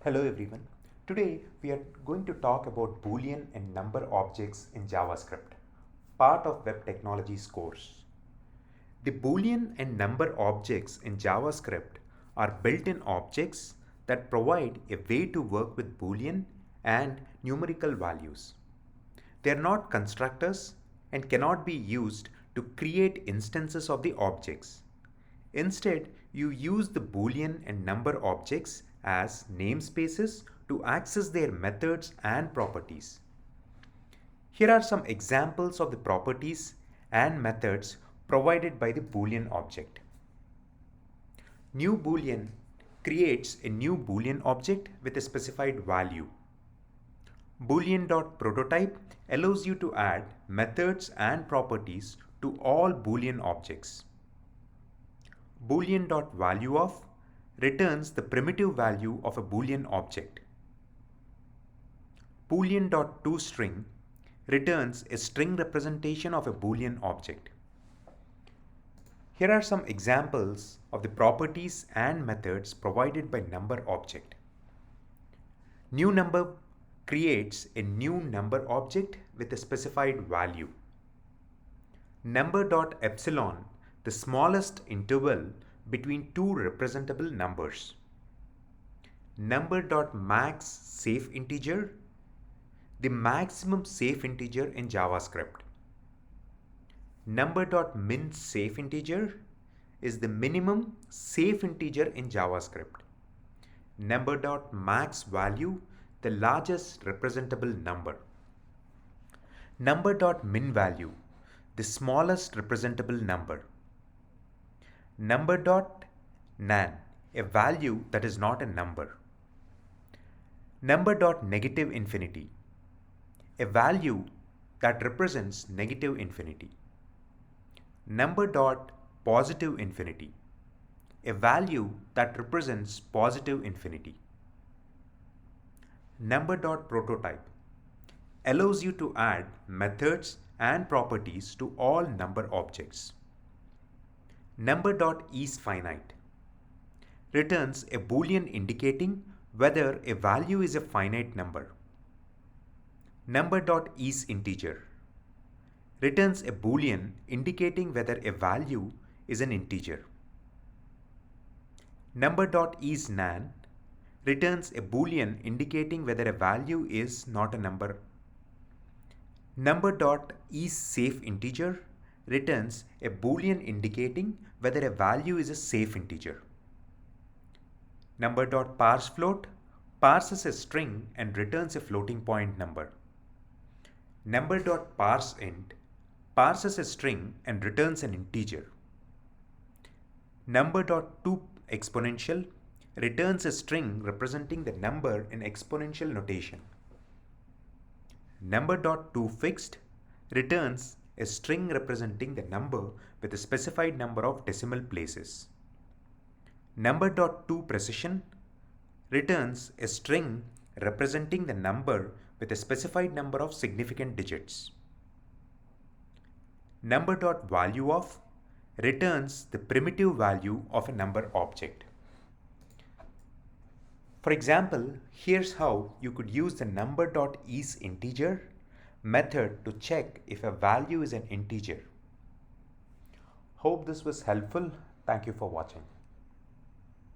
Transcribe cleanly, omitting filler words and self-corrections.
Hello everyone. Today we are going to talk about Boolean and number objects in JavaScript, part of Web Technologies course. The Boolean and number objects in JavaScript are built-in objects that provide a way to work with Boolean and numerical values. They are not constructors and cannot be used to create instances of the objects. Instead, you use the Boolean and number objects as namespaces to access their methods and properties. Here are some examples of the properties and methods provided by the Boolean object. New Boolean creates a new Boolean object with a specified value. Boolean.prototype allows you to add methods and properties to all Boolean objects. Boolean.valueOf returns the primitive value of a Boolean object. Boolean.toString returns a string representation of a Boolean object. Here are some examples of the properties and methods provided by number object. New number creates a new number object with a specified value. Number.epsilon, the smallest interval between two representable numbers. Number.max safe integer, the maximum safe integer in JavaScript. Number.min safe integer is the minimum safe integer in JavaScript. Number.max value, the largest representable number. Number.min value, the smallest representable number. Number.nan, a value that is not a number. Number.negative infinity, a value that represents negative infinity. Number.positive infinity, a value that represents positive infinity. Number.prototype allows you to add methods and properties to all number objects. Number.isFinite returns a Boolean indicating whether a value is a finite number. Number.isInteger returns a Boolean indicating whether a value is an integer. Number.isNan returns a Boolean indicating whether a value is not a number. Number.isSafeInteger returns a Boolean indicating whether a value is a safe integer. Number.parseFloat parses a string and returns a floating point number. Number.parseInt parses a string and returns an integer. Number.toExponential returns a string representing the number in exponential notation. Number.toFixed returns a string representing the number with a specified number of decimal places. Number.toPrecision returns a string representing the number with a specified number of significant digits. Number.valueOf returns the primitive value of a number object. For example, here's how you could use the number.isInteger method to check if a value is an integer. Hope this was helpful. Thank you for watching.